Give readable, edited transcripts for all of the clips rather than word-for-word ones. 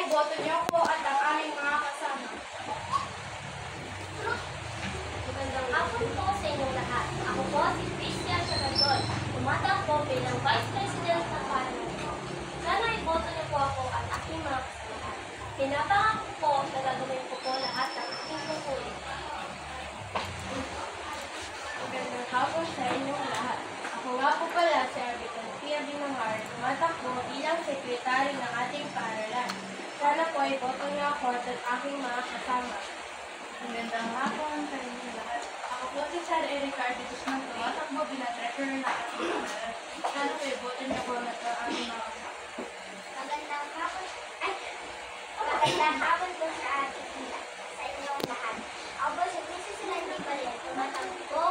iboto niyo po at ang aming mga kasama. Magandang hapon po sa inyong lahat. Ako po si Christian Sarandon. Tumatakbo bilang Vice President ng Parliament. Sana iboto niyo po ako at aking mga kasama. Pinapangako po na gagawin ko po lahat ng aking tungkulin. Magandang hapon sa inyong lahat. Ako nga po pala si Arbitan Pia Binamar, tumatakbo bilang sekretary ng ating paaralan. Sana po iboto niyo ako at ang aking mga kasama. Magandang hapon sa inyo lahat. Ako po si Sir Eric Artie Guzman, tumatakbo bilang treasurer ng ating paaralan. Sana po iboto niyo po na ito ang aming mga kasama. Magandang hapon po sa inyong lahat. Ako po si Princess Landy Balen, tumatakbo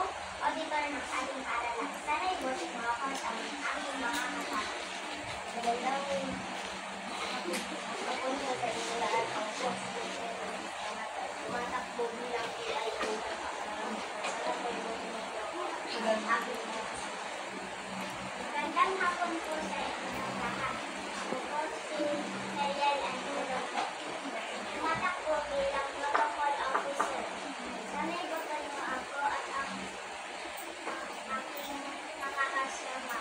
auditor ng ating paaralan. Sana iboto niyo ako at ang aking mga kasama. Magandang hapon po sa inyong lahat. Ako po si tumatakbo bilang PIO. Sana po iboto niyo ako at ang aking mga kasama. Magandang hapon po sa inyong lahat. Ako po si Mariel Angulo. Tumatakbo bilang protocol officer. Sana iboto niyo ako at ang aking mga kasama.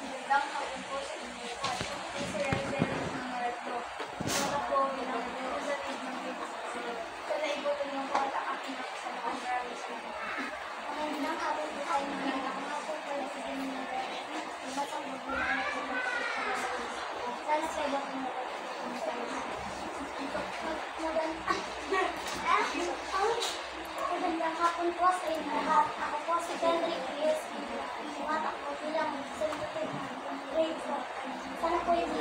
Magandang hapon po sa inyo lahat. Si Sir Razel Mamarto. Tumatakbo bilang representative ng PBCC. Sana iboto niyo ako at ang aking mga kasama. Maraming salamat. Magandang hapon po sa inyo lahat. Ako nga po pala si Janine Rene. Tumatakbo bilang sana sa iboto niyo ako. Magandang hapon po sa inyo lahat. Ako po si Kendrick Reyes. Tumatakbo bilang representative ng grade 4. Sana po yung